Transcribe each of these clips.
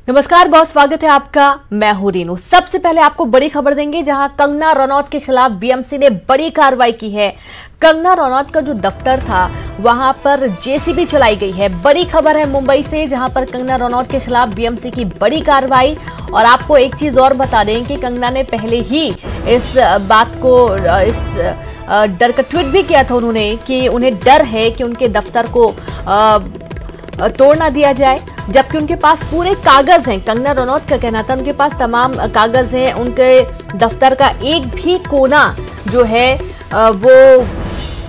नमस्कार, बहुत स्वागत है आपका। मैं हूं रीनू। सबसे पहले आपको बड़ी खबर देंगे, जहां कंगना रनौत के खिलाफ बीएमसी ने बड़ी कार्रवाई की है। कंगना रनौत का जो दफ्तर था वहां पर जेसीबी चलाई गई है। बड़ी खबर है मुंबई से, जहां पर कंगना रनौत के खिलाफ बीएमसी की बड़ी कार्रवाई। और आपको एक चीज और बता दें कि कंगना ने पहले ही इस बात को, इस डर का ट्वीट भी किया था उन्होंने कि उन्हें डर है कि उनके दफ्तर को तोड़ ना दिया जाए, जबकि उनके पास पूरे कागज हैं। कंगना रनौत का कहना था उनके पास तमाम कागज हैं, उनके दफ्तर का एक भी कोना जो है वो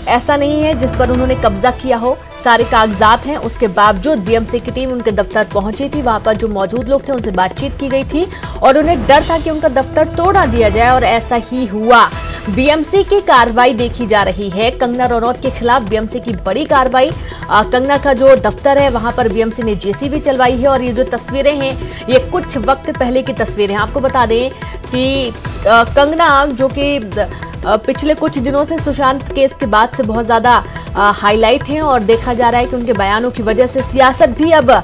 ऐसा नहीं है जिस पर उन्होंने कब्जा किया हो। सारे कागजात हैं। उसके बावजूद बीएमसी की टीम उनके दफ्तर पहुंची थी। वहां पर जो मौजूद लोग थे उनसे बातचीत की गई थी और उन्हें डर था कि उनका दफ्तर तोड़ ना दिया जाए, और ऐसा ही हुआ। बीएमसी की कार्रवाई देखी जा रही है। कंगना रनौत के खिलाफ बीएमसी की बड़ी कार्रवाई। कंगना का जो दफ्तर है वहां पर बीएमसी ने जेसीबी चलवाई है। और ये जो तस्वीरें हैं ये कुछ वक्त पहले की तस्वीरें हैं। आपको बता दें कि कंगना, जो कि पिछले कुछ दिनों से सुशांत केस के बाद से बहुत ज्यादा हाईलाइट हैं, और देखा जा रहा है कि उनके बयानों की वजह से सियासत भी अब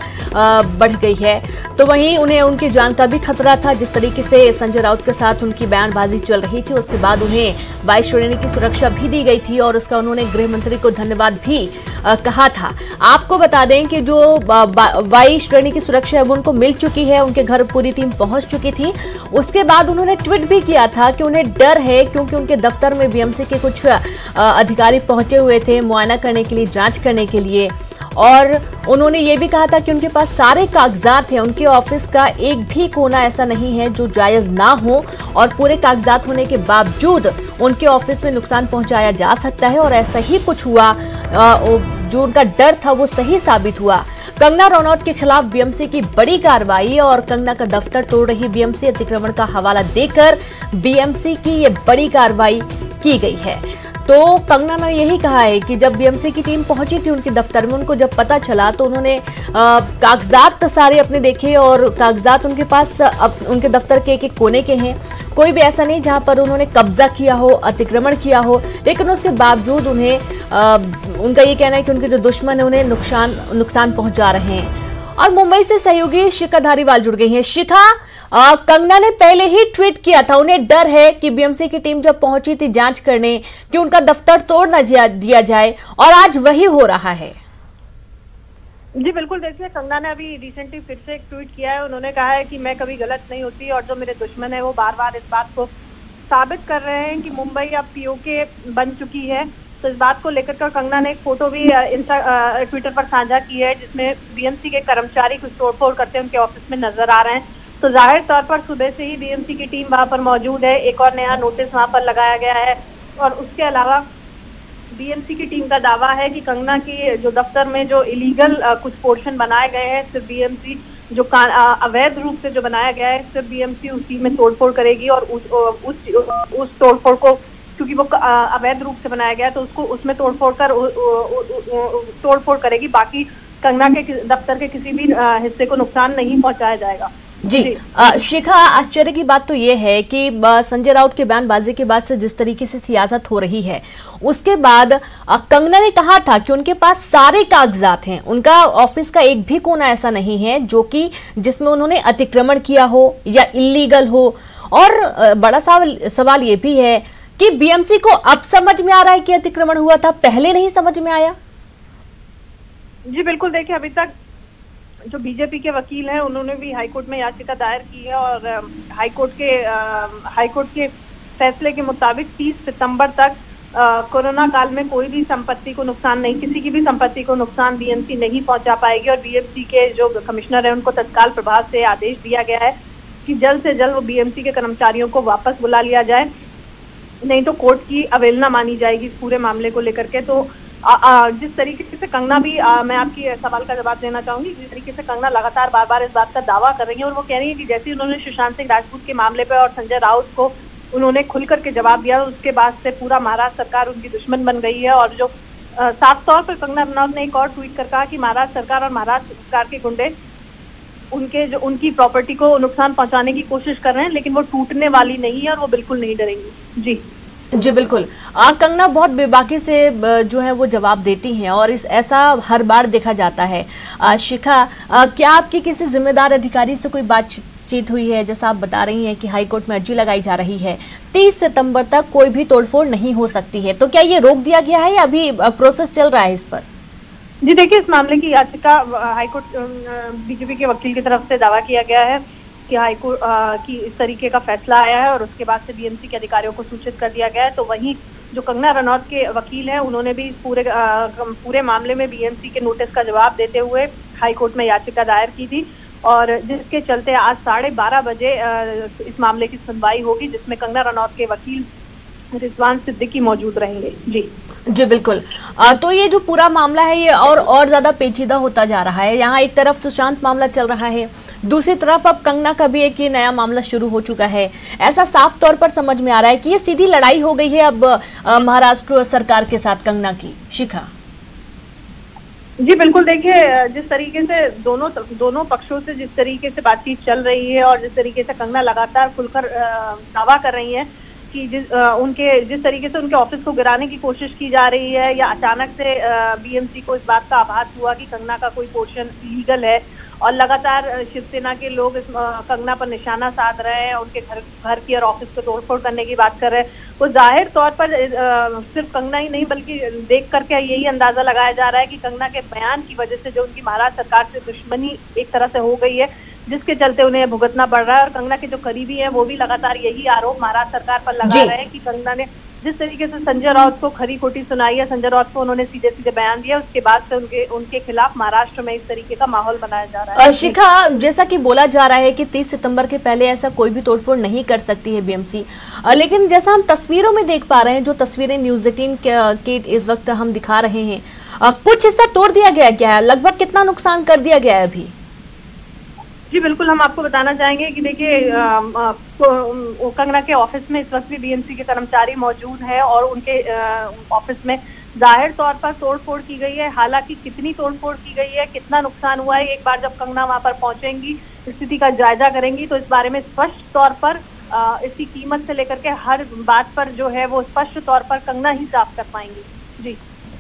बढ़ गई है। तो वहीं उन्हें उनकी जान का भी खतरा था। जिस तरीके से संजय राउत के साथ उनकी बयानबाजी चल रही थी, उसके बाद उन्हें 22 श्रेणी की सुरक्षा भी दी गई थी, और उसका उन्होंने गृह मंत्री को धन्यवाद भी कहा था। आपको बता दें कि जो 22 श्रेणी की सुरक्षा है वो उनको मिल चुकी है, उनके घर पूरी टीम पहुंच चुकी थी। उसके बाद उन्होंने ट्वीट भी किया था कि उन्हें डर है, क्योंकि उनके दफ्तर में बीएमसी के कुछ अधिकारी पहुंचे हुए थे मुआयना करने के लिए, जांच करने के लिए। और उन्होंने ये भी कहा था कि उनके पास सारे कागजात हैं, उनके ऑफिस का एक भी कोना ऐसा नहीं है जो जायज ना हो, और पूरे कागजात होने के बावजूद उनके ऑफिस में नुकसान पहुंचाया जा सकता है। और ऐसा ही कुछ हुआ। जो उनका डर था वो सही साबित हुआ। कंगना रनौत के खिलाफ बीएमसी की बड़ी कार्रवाई, और कंगना का दफ्तर तोड़ रही बीएमसी अतिक्रमण का हवाला देकर बीएमसी की ये बड़ी कार्रवाई की गई है। तो कंगना ने यही कहा है कि जब बीएमसी की टीम पहुंची थी उनके दफ्तर में, उनको जब पता चला तो उन्होंने कागजात सारे अपने देखे, और कागजात उनके पास उनके दफ्तर के एक कोने के हैं। कोई भी ऐसा नहीं जहां पर उन्होंने कब्जा किया हो, अतिक्रमण किया हो, लेकिन उसके बावजूद उन्हें उनका ये कहना है कि उनके जो दुश्मन है उन्हें नुकसान पहुंचा रहे हैं। और मुंबई से सहयोगी शिखा धारीवाल जुड़ गई हैं। शिखा, कंगना ने पहले ही ट्वीट किया था उन्हें डर है कि बीएमसी की टीम जब पहुंची थी जांच करने कि उनका दफ्तर तोड़ न दिया जाए, और आज वही हो रहा है। जी बिल्कुल, देखिए कंगना ने अभी रिसेंटली फिर से एक ट्वीट किया है। उन्होंने कहा है कि मैं कभी गलत नहीं होती, और जो मेरे दुश्मन है वो बार बार इस बात को साबित कर रहे हैं कि मुंबई अब पीओके बन चुकी है। तो इस बात को लेकर कंगना ने एक फोटो भी ट्विटर पर साझा की है, जिसमें बीएमसी के कर्मचारी कुछ तोड़फोड़ करते उनके ऑफिस में नजर आ रहे हैं। तो जाहिर तौर पर सुबह से ही बीएमसी की टीम वहां पर मौजूद है। एक और नया नोटिस वहां पर लगाया गया है। और उसके अलावा बीएमसी की टीम का दावा है कि कंगना की जो दफ्तर में जो इलीगल कुछ पोर्शन बनाए गए हैं, सिर्फ बीएमसी जो अवैध रूप से जो बनाया गया है, सिर्फ बीएमसी उसी में तोड़फोड़ करेगी। और उस तोड़फोड़ को, क्योंकि वो अवैध रूप से बनाया गया है, तो उसको उसमें तोड़फोड़ करेगी। बाकी कंगना के दफ्तर के किसी भी हिस्से को नुकसान नहीं पहुंचाया जाएगा। जी शिखा, आश्चर्य की बात तो ये है कि संजय राउत के बयानबाजी के बाद से जिस तरीके से सियासत हो रही है, उसके बाद कंगना ने कहा था कि उनके पास सारे कागजात हैं, उनका ऑफिस का एक भी कोना ऐसा नहीं है जो कि जिसमें उन्होंने अतिक्रमण किया हो या इलीगल हो। और बड़ा सवाल ये भी है कि बीएमसी को अब समझ में आ रहा है कि अतिक्रमण हुआ था, पहले नहीं समझ में आया। जी बिल्कुल, देखिए अभी तक जो बीजेपी के वकील हैं उन्होंने भी हाईकोर्ट में याचिका दायर की है, और हाईकोर्ट के फैसले के मुताबिक 30 सितंबर तक कोरोना काल में कोई भी संपत्ति को नुकसान नहीं, किसी की भी संपत्ति को नुकसान बीएमसी नहीं पहुंचा पाएगी। और बीएमसी के जो कमिश्नर है उनको तत्काल प्रभाव से आदेश दिया गया है कि जल्द से जल्द वो बीएमसी के कर्मचारियों को वापस बुला लिया जाए, नहीं तो कोर्ट की अवहेलना मानी जाएगी इस पूरे मामले को लेकर के। तो जिस तरीके से कंगना भी, मैं आपकी सवाल का जवाब देना चाहूंगी, जिस तरीके से कंगना लगातार बार बार इस बात का दावा कर रही है, और वो कह रही है कि जैसे उन्होंने सुशांत सिंह राजपूत के मामले पर और संजय राउत को उन्होंने खुल करके जवाब दिया, उसके बाद से पूरा महाराष्ट्र सरकार उनकी दुश्मन बन गई है। और जो साफ तौर पर कंगना रनौत ने एक और ट्वीट कर कहा कि महाराष्ट्र सरकार और महाराष्ट्र सरकार के गुंडे उनकी प्रॉपर्टी को नुकसान पहुंचाने की कोशिश कर रहे हैं, लेकिन वो टूटने वाली नहीं है और वो बिल्कुल नहीं डरेंगी। जी जी बिल्कुल। कंगना बहुत बेबाकी से जो है वो जवाब देती हैं और ऐसा हर बार देखा जाता है। शिखा, क्या आपकी किसी जिम्मेदार अधिकारी से कोई बातचीत हुई है? जैसा आप बता रही हैं कि हाई कोर्ट में अर्जी लगाई जा रही है, 30 सितंबर तक कोई भी तोड़फोड़ नहीं हो सकती है, तो क्या ये रोक दिया गया है या अभी प्रोसेस चल रहा है इस पर? जी देखिए, इस मामले की याचिका हाईकोर्ट बीजेपी के वकील की तरफ से दावा किया गया है कि हाईकोर्ट की इस तरीके का फैसला आया है और उसके बाद से बीएमसी के अधिकारियों को सूचित कर दिया गया है। तो वहीं जो कंगना रनौत के वकील हैं, उन्होंने भी इस पूरे मामले में बीएमसी के नोटिस का जवाब देते हुए हाईकोर्ट में याचिका दायर की थी और जिसके चलते आज 12:30 बजे इस मामले की सुनवाई होगी, जिसमें कंगना रनौत के वकील रिजवान सिद्दीकी मौजूद रहेंगे। जी बिल्कुल। तो ये जो पूरा मामला है ये और ज्यादा पेचीदा होता जा रहा है। यहाँ एक तरफ सुशांत मामला चल रहा है, दूसरी तरफ अब कंगना का भी एक ये नया मामला शुरू हो चुका है। ऐसा साफ तौर पर समझ में आ रहा है कि ये सीधी लड़ाई हो गई है अब महाराष्ट्र सरकार के साथ कंगना की। शिखा जी बिल्कुल, देखिए जिस तरीके से दोनों पक्षों से जिस तरीके से बातचीत चल रही है और जिस तरीके से कंगना लगातार खुलकर दावा कर रही है कि जिस तरीके से उनके ऑफिस को गिराने की कोशिश की जा रही है या अचानक से बीएमसी को इस बात का आभास हुआ कि कंगना का कोई पोर्शन लीगल है और लगातार शिवसेना के लोग इस कंगना पर निशाना साध रहे हैं, उनके घर की और ऑफिस को तोड़फोड़ करने की बात कर रहे हैं, तो जाहिर तौर पर सिर्फ कंगना ही नहीं बल्कि देख करके यही अंदाजा लगाया जा रहा है कि कंगना के बयान की वजह से जो उनकी महाराष्ट्र सरकार से दुश्मनी एक तरह से हो गई है, जिसके चलते उन्हें भुगतना पड़ रहा है। और कंगना के जो करीबी हैं वो भी लगातार यही आरोप महाराष्ट्र सरकार पर लगा रहे हैं कि कंगना ने जिस तरीके से संजय राउत को खरी खोटी सुनाई है, संजय राउत को उन्होंने सीधे सीधे बयान दिया, उसके बाद से उनके खिलाफ महाराष्ट्र में इस तरीके का माहौल बनाया जा रहा है। शिखा, जैसा कि बोला जा रहा है कि 30 सितंबर के पहले ऐसा कोई भी तोड़फोड़ नहीं कर सकती है बीएमसी, लेकिन जैसा हम तस्वीरों में देख पा रहे हैं, जो तस्वीरें न्यूज़ 18 के इस वक्त हम दिखा रहे हैं, कुछ हिस्सा तोड़ दिया गया क्या है? लगभग कितना नुकसान कर दिया गया है अभी? जी बिल्कुल, हम आपको बताना चाहेंगे कि देखिए कंगना के ऑफिस में इस वक्त भी बीएमसी के कर्मचारी मौजूद हैं और उनके ऑफिस में जाहिर तौर पर तोड़फोड़ की गई है। हालांकि कितनी तोड़फोड़ की गई है, कितना नुकसान हुआ है, एक बार जब कंगना वहां पर पहुंचेंगी, स्थिति का जायजा करेंगी तो इस बारे में स्पष्ट तौर पर इसकी कीमत से लेकर के हर बात पर जो है वो स्पष्ट तौर पर कंगना ही साफ कर पाएंगी।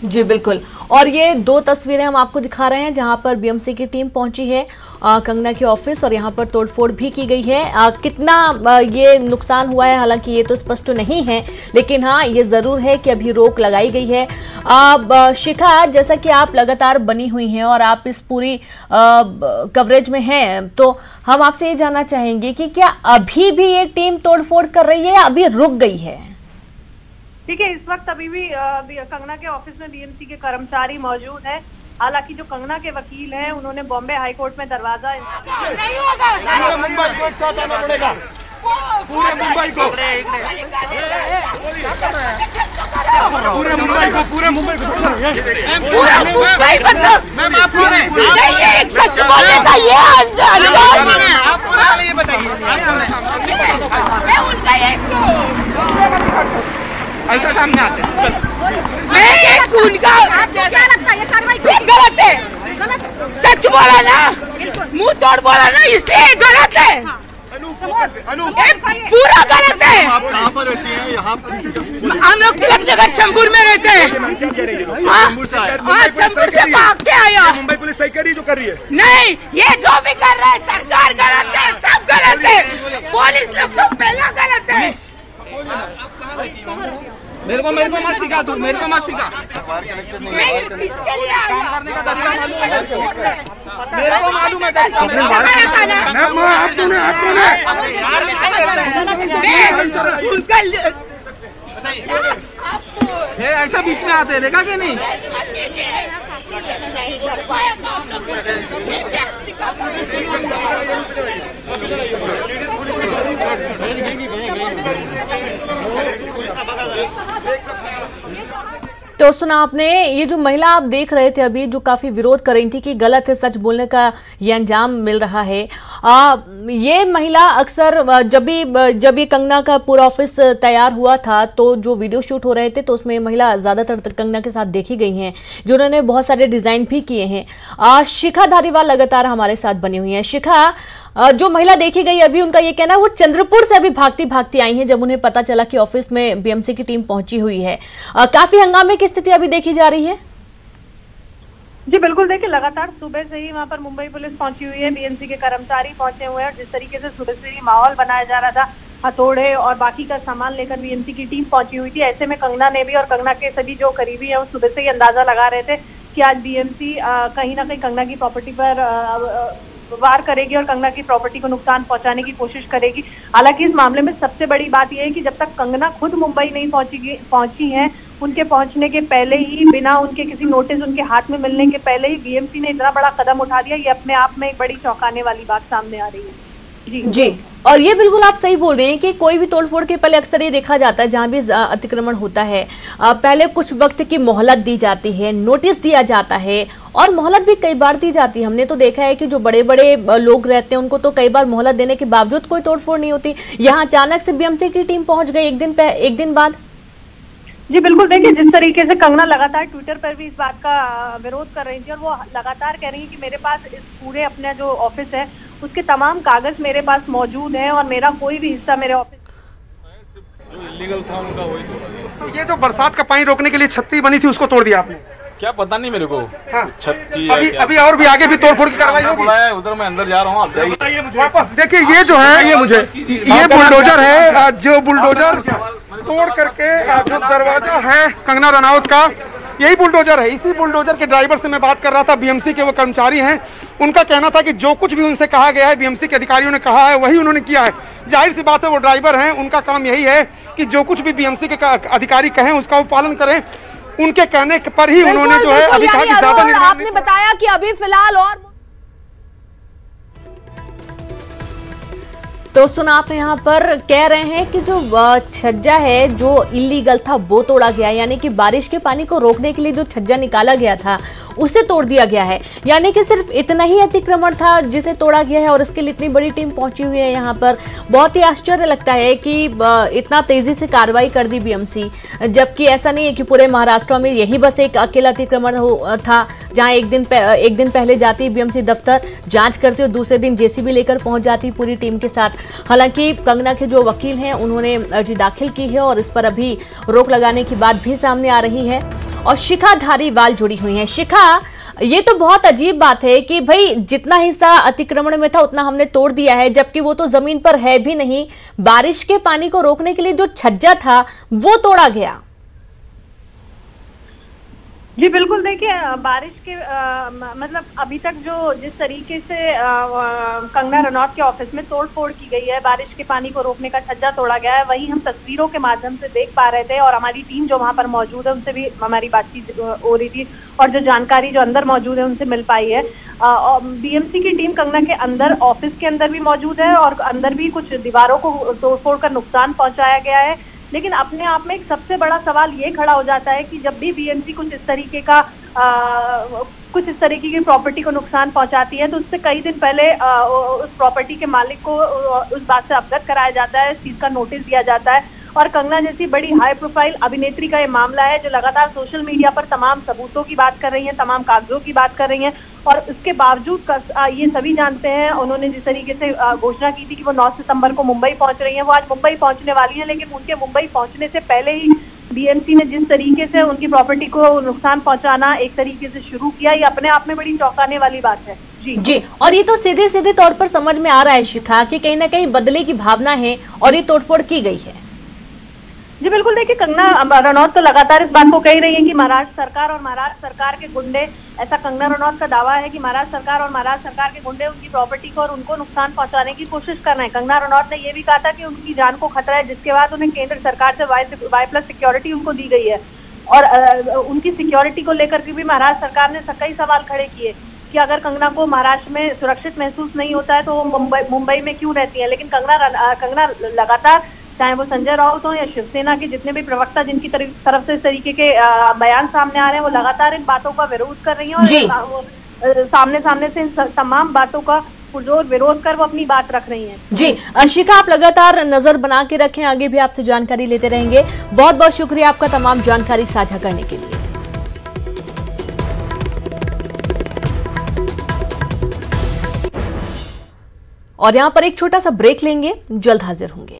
जी बिल्कुल। और ये 2 तस्वीरें हम आपको दिखा रहे हैं जहां पर बीएमसी की टीम पहुंची है कंगना के ऑफिस और यहां पर तोड़फोड़ भी की गई है। कितना ये नुकसान हुआ है हालांकि ये तो स्पष्ट नहीं है, लेकिन हाँ ये जरूर है कि अभी रोक लगाई गई है। शिखा, जैसा कि आप लगातार बनी हुई हैं और आप इस पूरी कवरेज में हैं, तो हम आपसे ये जानना चाहेंगे कि क्या अभी भी ये टीम तोड़फोड़ कर रही है या अभी रुक गई है? देखिए, इस वक्त अभी भी कंगना के ऑफिस में बीएमसी के कर्मचारी मौजूद हैं। हालांकि जो कंगना के वकील हैं उन्होंने बॉम्बे हाई कोर्ट में दरवाजा नहीं होगा, पूरे मुंबई को एक साथ आना पड़ेगा, पूरे मुंबई को, पूरे मुंबई को, पूरे मुंबई को, पूरा मुंबई मतलब मैं एक सच बोलेगा ये आप ये बताइए, मैं उनका एक ऐसा सामने आते हैं। नहीं, उनका क्या लगता है ये कार्रवाई गलत है? सच बोला ना, मुंह तोड़ बोला ना, इसलिए गलत है। पूरा गलत है। आप कहाँ पर रहती हैं? यहाँ हम लोग तिलक नगर चंबूर में रहते हैं। चंबूर से भाग के आया। मुंबई पुलिस सही कर रही है जो कर रही है? नहीं, ये जो भी कर रहा है सरकार गलत है, सब गलत है, पुलिस लोग तो पहला गलत है। मेरे को मत सिखा तू, मेरे को मत सिखा। मैं इसके लिए आया, काम करने का तरीका मालूम है, मेरे को मालूम है उनका ये ऐसा बीच में आते हैं, देखा कि नहीं? तो सुना आपने, ये जो महिला आप देख रहे थे अभी, जो काफी विरोध कर रही थी कि गलत है, सच बोलने का ये अंजाम मिल रहा है। ये महिला अक्सर जब ये कंगना का पूरा ऑफिस तैयार हुआ था तो जो वीडियो शूट हो रहे थे तो उसमें महिला ज्यादातर कंगना के साथ देखी गई हैं, जिन्होंने बहुत सारे डिजाइन भी किए हैं। शिखा धारीवाल लगातार हमारे साथ बनी हुई है। शिखा, जो महिला देखी गई अभी, उनका ये कहना है वो चंद्रपुर से अभी भागती भागती आई हैं जब उन्हें पता चला कि ऑफिस में बीएमसी की टीम पहुंची हुई है। काफी हंगामे की स्थिति अभी देखी जा रही है। जी बिल्कुल, देखिए लगातार सुबह से ही वहाँ पर मुंबई पुलिस पहुंची हुई है, बीएमसी के कर्मचारी पहुंचे हुए हैं और जिस तरीके से सुबह से ही माहौल बनाया जा रहा था, हथौड़े और बाकी का सामान लेकर बीएमसी की टीम पहुंची हुई थी। ऐसे में कंगना ने भी और कंगना के सभी जो करीबी है वो सुबह से ही अंदाजा लगा रहे थे कि आज बीएमसी कहीं ना कहीं कंगना की प्रॉपर्टी पर वार करेगी और कंगना की प्रॉपर्टी को नुकसान पहुंचाने की कोशिश करेगी। हालांकि इस मामले में सबसे बड़ी बात यह है कि जब तक कंगना खुद मुंबई नहीं पहुंची है, उनके पहुंचने के पहले ही, बिना उनके किसी नोटिस उनके हाथ में मिलने के पहले ही बीएमसी ने इतना बड़ा कदम उठा दिया, ये अपने आप में एक बड़ी चौंकाने वाली बात सामने आ रही है। जी, और ये बिल्कुल आप सही बोल रहे हैं कि कोई भी तोड़फोड़ के पहले अक्सर ये देखा जाता है जहां भी अतिक्रमण होता है, पहले कुछ वक्त की मोहलत दी जाती है, नोटिस दिया जाता है और मोहलत भी कई बार दी जाती है। हमने तो देखा है कि जो बड़े बड़े लोग रहते हैं उनको तो कई बार मोहलत देने के बावजूद कोई तोड़फोड़ नहीं होती। यहाँ अचानक से बीएमसी की टीम पहुंच गई एक दिन बाद। जी बिल्कुल, देखिए जिस तरीके से कंगना लगातार ट्विटर पर भी इस बात का विरोध कर रही थी और वो लगातार कह रही है कि मेरे पास इस पूरे अपने जो ऑफिस है उसके तमाम कागज मेरे पास मौजूद हैं और मेरा कोई भी हिस्सा मेरे ऑफिस जो इलीगल था उनका वही तोड़ा। तो ये जो बरसात का पानी रोकने के लिए छत्ती बनी थी उसको तोड़ दिया आपने? क्या पता नहीं मेरे को। हाँ। छत्ती अभी और भी आगे भी तोड़फोड़ की कार्रवाई होगी। उधर मैं अंदर जा रहा हूँ, आप जाइए वापस। देखिए ये जो है, ये बुलडोजर है, जो बुलडोजर तोड़ करके जो दरवाजा है कंगना रनौत का, यही बुलडोजर है। इसी बुलडोजर के ड्राइवर से मैं बात कर रहा था, बीएमसी के वो कर्मचारी हैं। उनका कहना था कि जो कुछ भी उनसे कहा गया है, बीएमसी के अधिकारियों ने कहा है, वही उन्होंने किया है। जाहिर सी बात है, वो ड्राइवर हैं, उनका काम यही है कि जो कुछ भी बीएमसी के अधिकारी कहें उसका वो पालन करें। उनके कहने पर ही उन्होंने जो है अभी कहा कि ज्यादा आपने बताया कि अभी फिलहाल और तो सुना आपने यहाँ पर कह रहे हैं कि जो छज्जा है जो इलीगल था वो तोड़ा गया, यानी कि बारिश के पानी को रोकने के लिए जो छज्जा निकाला गया था उसे तोड़ दिया गया है। यानी कि सिर्फ इतना ही अतिक्रमण था जिसे तोड़ा गया है और इसके लिए इतनी बड़ी टीम पहुंची हुई है यहाँ पर। बहुत ही आश्चर्य लगता है कि इतना तेजी से कार्रवाई कर दी बीएमसी, जबकि ऐसा नहीं है कि पूरे महाराष्ट्र में यही बस एक अकेला अतिक्रमण था जहाँ एक दिन पहले जाती बीएमसी दफ्तर, जांच करती और दूसरे दिन जेसीबी लेकर पहुंच जाती पूरी टीम के साथ। हालांकि कंगना के जो वकील हैं उन्होंने अर्जी दाखिल की है और इस पर अभी रोक लगाने की बात भी सामने आ रही है। और शिखा धारीवाल जुड़ी हुई हैं। शिखा, ये तो बहुत अजीब बात है कि भाई जितना हिस्सा अतिक्रमण में था उतना हमने तोड़ दिया है, जबकि वो तो जमीन पर है भी नहीं। बारिश के पानी को रोकने के लिए जो छज्जा था वो तोड़ा गया। जी बिल्कुल, देखिए बारिश के मतलब अभी तक जो जिस तरीके से कंगना रनौत के ऑफिस में तोड़फोड़ की गई है, बारिश के पानी को रोकने का छज्जा तोड़ा गया है, वही हम तस्वीरों के माध्यम से देख पा रहे थे और हमारी टीम जो वहां पर मौजूद है उनसे भी हमारी बातचीत हो रही थी और जो जानकारी जो अंदर मौजूद है उनसे मिल पाई है। बीएमसी की टीम कंगना के अंदर, ऑफिस के अंदर भी मौजूद है और अंदर भी कुछ दीवारों को तोड़फोड़ कर नुकसान पहुंचाया गया है। लेकिन अपने आप में एक सबसे बड़ा सवाल ये खड़ा हो जाता है कि जब भी बीएमसी कुछ इस तरीके की प्रॉपर्टी को नुकसान पहुंचाती है तो उससे कई दिन पहले उस प्रॉपर्टी के मालिक को उस बात से अवगत कराया जाता है, इस चीज का नोटिस दिया जाता है। और कंगना जैसी बड़ी हाई प्रोफाइल अभिनेत्री का ये मामला है जो लगातार सोशल मीडिया पर तमाम सबूतों की बात कर रही है, तमाम कागजों की बात कर रही है और इसके बावजूद ये सभी जानते हैं, उन्होंने जिस तरीके से घोषणा की थी कि वो 9 सितंबर को मुंबई पहुंच रही है, वो आज मुंबई पहुंचने वाली है। लेकिन उनके मुंबई पहुंचने से पहले ही बीएमसी ने जिस तरीके से उनकी प्रॉपर्टी को नुकसान पहुंचाना एक तरीके से शुरू किया, ये अपने आप में बड़ी चौंकाने वाली बात है। जी, और ये तो सीधे सीधे तौर पर समझ में आ रहा है शिखा कि कहीं ना कहीं बदले की भावना है और ये तोड़फोड़ की गई है। जी बिल्कुल, देखिए कंगना रनौत तो लगातार इस बात को कह रही है कि महाराष्ट्र सरकार और महाराष्ट्र सरकार के गुंडे, ऐसा कंगना रनौत का दावा है कि महाराष्ट्र सरकार और महाराष्ट्र सरकार के गुंडे उनकी प्रॉपर्टी को और उनको नुकसान पहुंचाने की कोशिश कर रहे हैं। कंगना रनौत ने यह भी कहा था कि उनकी जान को खतरा है, जिसके बाद उन्हें केंद्र सरकार से Y+ सिक्योरिटी उनको दी गई है और उनकी सिक्योरिटी को लेकर के भी महाराष्ट्र सरकार ने कई सवाल खड़े किए कि अगर कंगना को महाराष्ट्र में सुरक्षित महसूस नहीं होता है तो वो मुंबई में क्यों रहती है। लेकिन कंगना लगातार, चाहे वो संजय राउत हो या शिवसेना के जितने भी प्रवक्ता जिनकी तरफ से इस तरीके के बयान सामने आ रहे हैं, वो लगातार इन बातों का विरोध कर रही हैं और सामने से इन तमाम बातों का पुरजोर विरोध कर वो अपनी बात रख रही हैं। जी शिखा, आप लगातार नजर बना के रखें, आगे भी आपसे जानकारी लेते रहेंगे। बहुत बहुत शुक्रिया आपका तमाम जानकारी साझा करने के लिए। और यहाँ पर एक छोटा सा ब्रेक लेंगे, जल्द हाजिर होंगे।